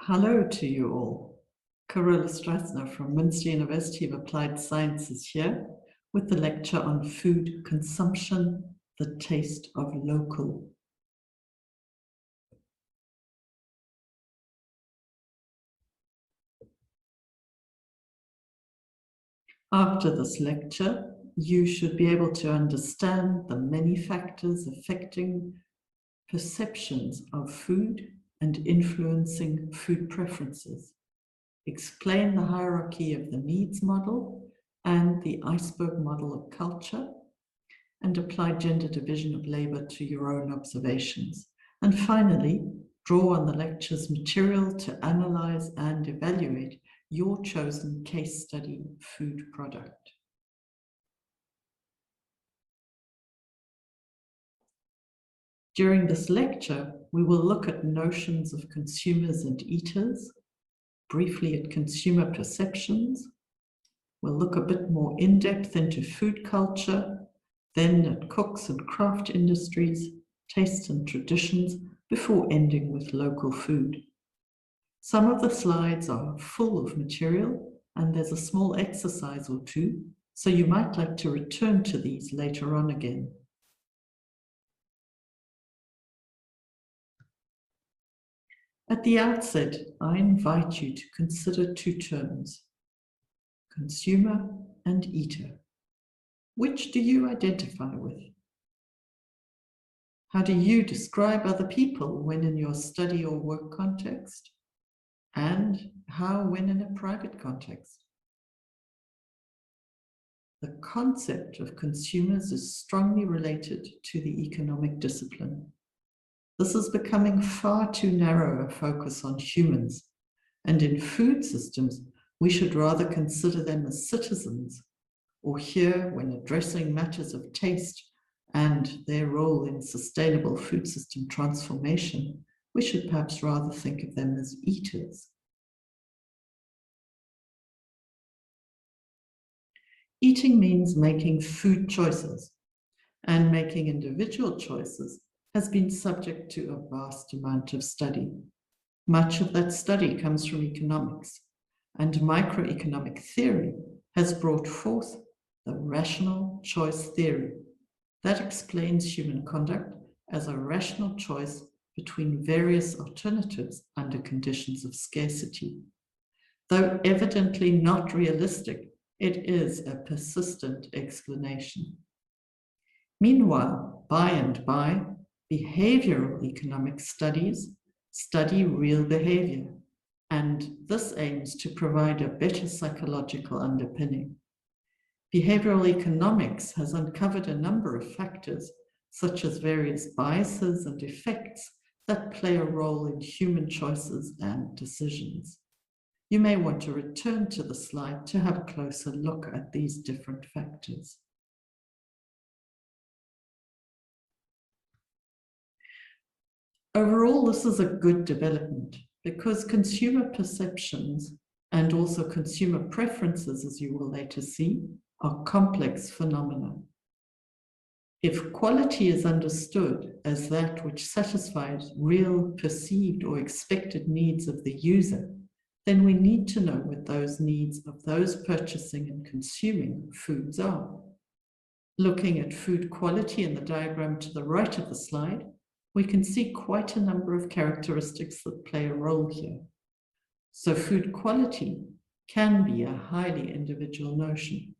Hello to you all. Carola Strassner from Münster University of Applied Sciences here with the lecture on food consumption, the taste of local. After this lecture, you should be able to understand the many factors affecting perceptions of food and influencing food preferences. Explain the hierarchy of the needs model and the iceberg model of culture, and apply gender division of labor to your own observations. And finally, draw on the lecture's material to analyze and evaluate your chosen case study food product. During this lecture, we will look at notions of consumers and eaters, briefly at consumer perceptions. We'll look a bit more in depth into food culture, then at cooks and craft industries, tastes and traditions, before ending with local food. Some of the slides are full of material, and there's a small exercise or two, so you might like to return to these later on again. At the outset, I invite you to consider two terms, consumer and eater. Which do you identify with? How do you describe other people when in your study or work context? And how when in a private context? The concept of consumers is strongly related to the economic discipline. This is becoming far too narrow a focus on humans, and in food systems, we should rather consider them as citizens, or here, when addressing matters of taste and their role in sustainable food system transformation, we should perhaps rather think of them as eaters. Eating means making food choices, and making individual choices has been subject to a vast amount of study. Much of that study comes from economics, and microeconomic theory has brought forth the rational choice theory that explains human conduct as a rational choice between various alternatives under conditions of scarcity. Though evidently not realistic, it is a persistent explanation. Meanwhile, by and by, behavioral economic studies study real behavior, and this aims to provide a better psychological underpinning. Behavioral economics has uncovered a number of factors, such as various biases and effects that play a role in human choices and decisions. You may want to return to the slide to have a closer look at these different factors. Overall, this is a good development because consumer perceptions and also consumer preferences, as you will later see, are complex phenomena. If quality is understood as that which satisfies real perceived or expected needs of the user, then we need to know what those needs of those purchasing and consuming foods are. Looking at food quality in the diagram to the right of the slide, we can see quite a number of characteristics that play a role here. So food quality can be a highly individual notion.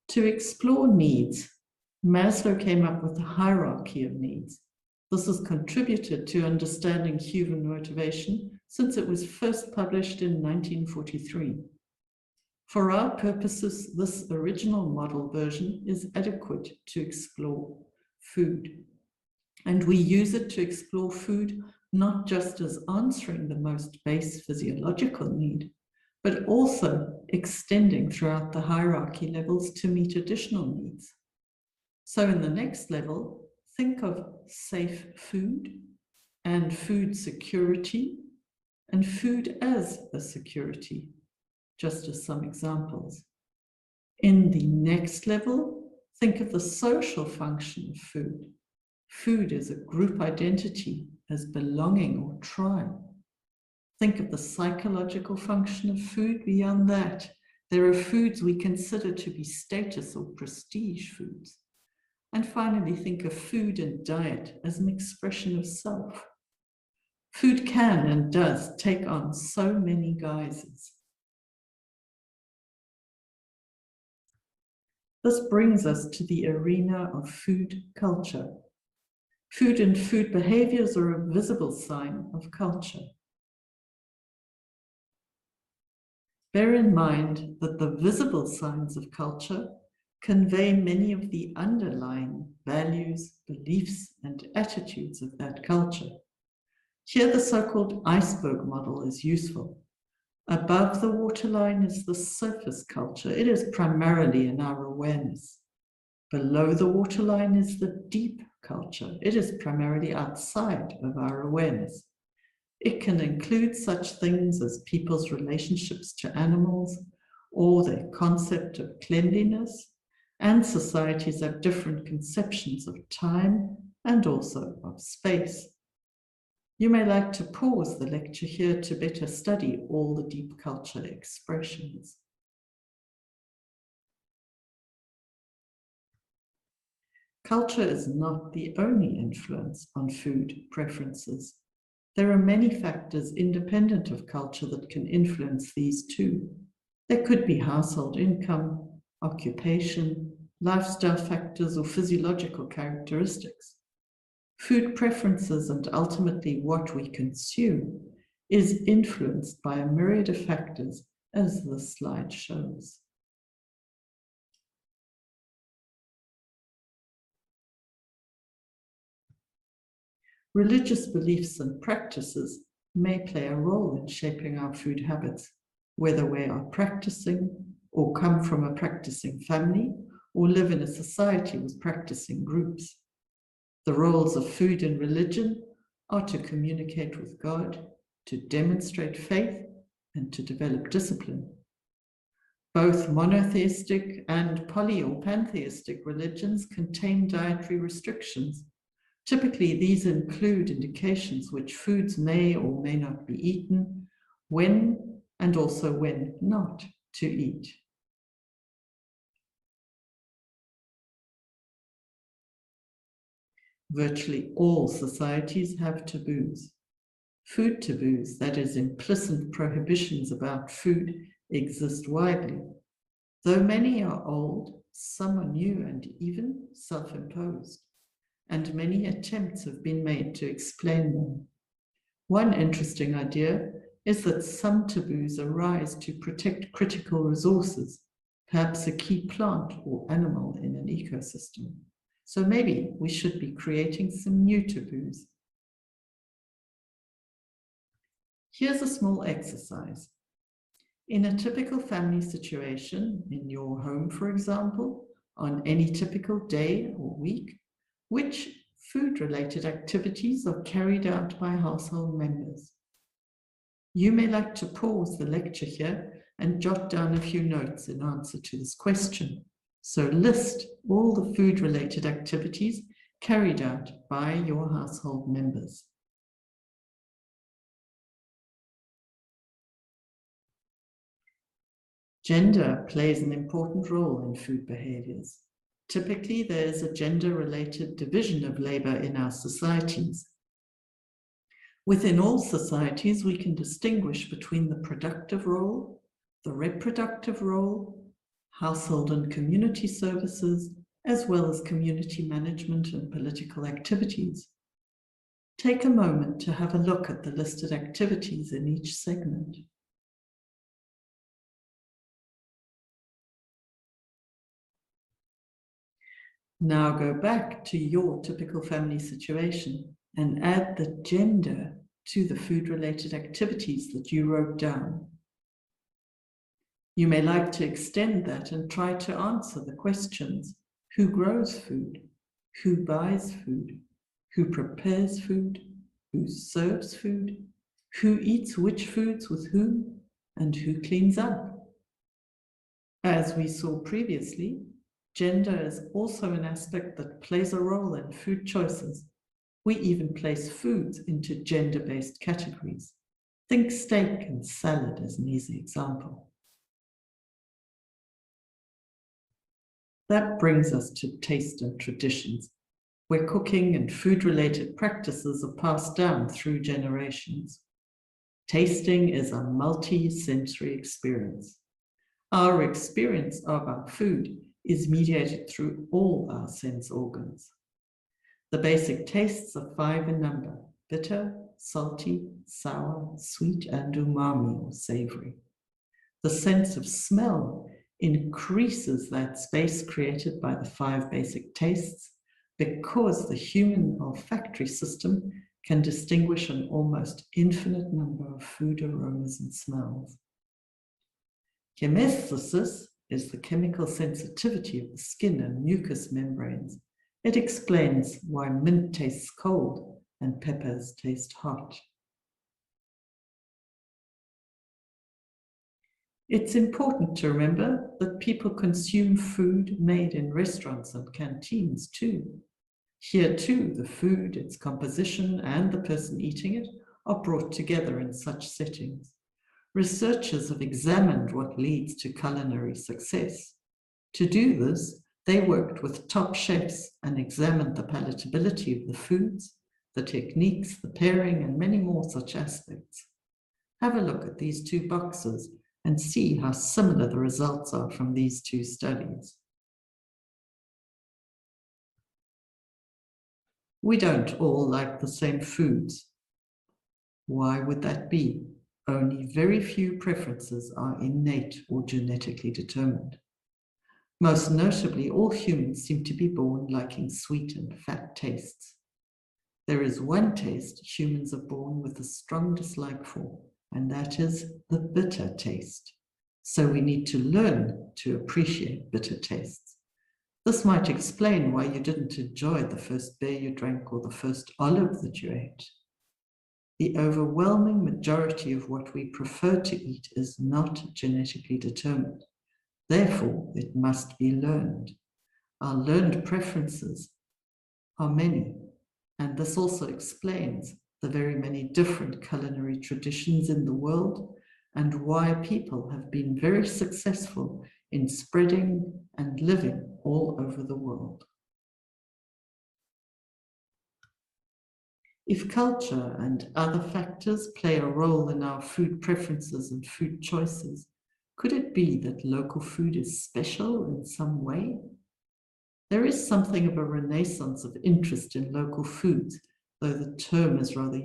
To explore needs, Maslow came up with a hierarchy of needs. This has contributed to understanding human motivation since it was first published in 1943. For our purposes, this original model version is adequate to explore food. And we use it to explore food not just as answering the most base physiological need, but also extending throughout the hierarchy levels to meet additional needs. So in the next level, think of safe food and food security and food as a security, just as some examples. In the next level, think of the social function of food Food is a group identity as belonging or tribe. Think of the psychological function of food beyond that. There are foods we consider to be status or prestige foods. And finally, think of food and diet as an expression of self. Food can and does take on so many guises. This brings us to the arena of food culture. Food and food behaviors are a visible sign of culture. Bear in mind that the visible signs of culture convey many of the underlying values, beliefs, and attitudes of that culture. Here, the so-called iceberg model is useful. Above the waterline is the surface culture. It is primarily in our awareness. Below the waterline is the deep culture. It is primarily outside of our awareness. It can include such things as people's relationships to animals or their concept of cleanliness, and societies have different conceptions of time and also of space. You may like to pause the lecture here to better study all the deep culture expressions. Culture is not the only influence on food preferences. There are many factors independent of culture that can influence these too. There could be household income, occupation, lifestyle factors, or physiological characteristics. Food preferences and ultimately what we consume is influenced by a myriad of factors, as the slide shows. Religious beliefs and practices may play a role in shaping our food habits, whether we are practicing or come from a practicing family or live in a society with practicing groups. The roles of food in religion are to communicate with God, to demonstrate faith, and to develop discipline. Both monotheistic and poly or pantheistic religions contain dietary restrictions. Typically, these include indications which foods may or may not be eaten, when and also when not to eat. Virtually all societies have taboos. Food taboos, that is, implicit prohibitions about food, exist widely. Though many are old, some are new and even self-imposed, and many attempts have been made to explain them. One interesting idea is that some taboos arise to protect critical resources, perhaps a key plant or animal in an ecosystem. So maybe we should be creating some new taboos. Here's a small exercise. In a typical family situation, in your home, for example, on any typical day or week, which food-related activities are carried out by household members? You may like to pause the lecture here and jot down a few notes in answer to this question. So list all the food-related activities carried out by your household members. Gender plays an important role in food behaviors. Typically, there is a gender-related division of labor in our societies. Within all societies, we can distinguish between the productive role, the reproductive role, household and community services, as well as community management and political activities. Take a moment to have a look at the listed activities in each segment. Now go back to your typical family situation and add the gender to the food-related activities that you wrote down. You may like to extend that and try to answer the questions: who grows food? Who buys food? Who prepares food? Who serves food? Who eats which foods with whom? And who cleans up? As we saw previously, Gender is also an aspect that plays a role in food choices. We even place foods into gender-based categories. Think steak and salad as an easy example. That brings us to taste and traditions, where cooking and food-related practices are passed down through generations. Tasting is a multi-sensory experience. Our experience of our food is mediated through all our sense organs. The basic tastes are 5 in number: bitter, salty, sour, sweet, and umami or savory. The sense of smell increases that space created by the 5 basic tastes because the human olfactory system can distinguish an almost infinite number of food aromas and smells. Chemesthesis is the chemical sensitivity of the skin and mucous membranes. It explains why mint tastes cold and peppers taste hot. It's important to remember that people consume food made in restaurants and canteens too. Here too, the food, its composition, and the person eating it are brought together in such settings. Researchers have examined what leads to culinary success. To do this, they worked with top chefs and examined the palatability of the foods, the techniques, the pairing, and many more such aspects. Have a look at these 2 boxes and see how similar the results are from these 2 studies. We don't all like the same foods. Why would that be? Only very few preferences are innate or genetically determined. Most notably, all humans seem to be born liking sweet and fat tastes. There is one taste humans are born with a strong dislike for, and that is the bitter taste. So we need to learn to appreciate bitter tastes. This might explain why you didn't enjoy the first beer you drank or the first olive that you ate. The overwhelming majority of what we prefer to eat is not genetically determined. Therefore, it must be learned. Our learned preferences are many, and this also explains the very many different culinary traditions in the world and why people have been very successful in spreading and living all over the world. If culture and other factors play a role in our food preferences and food choices, could it be that local food is special in some way? There is something of a renaissance of interest in local foods, though the term is rather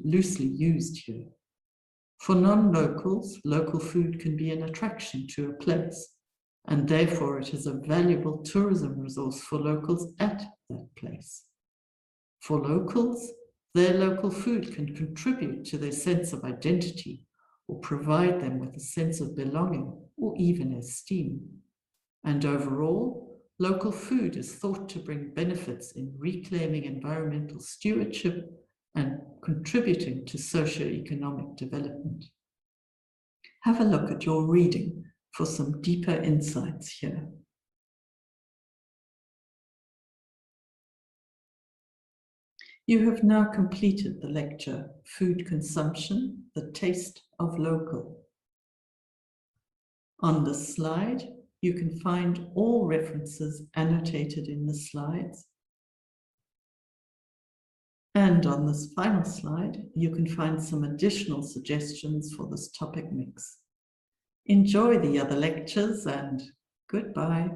loosely used here. For non-locals, local food can be an attraction to a place, and therefore it is a valuable tourism resource for locals at that place. For locals, their local food can contribute to their sense of identity or provide them with a sense of belonging or even esteem. And overall, local food is thought to bring benefits in reclaiming environmental stewardship and contributing to socio-economic development. Have a look at your reading for some deeper insights here. You have now completed the lecture, Food Consumption, the Taste of Local. On the slide, you can find all references annotated in the slides. And on this final slide, you can find some additional suggestions for this topic mix. Enjoy the other lectures and goodbye.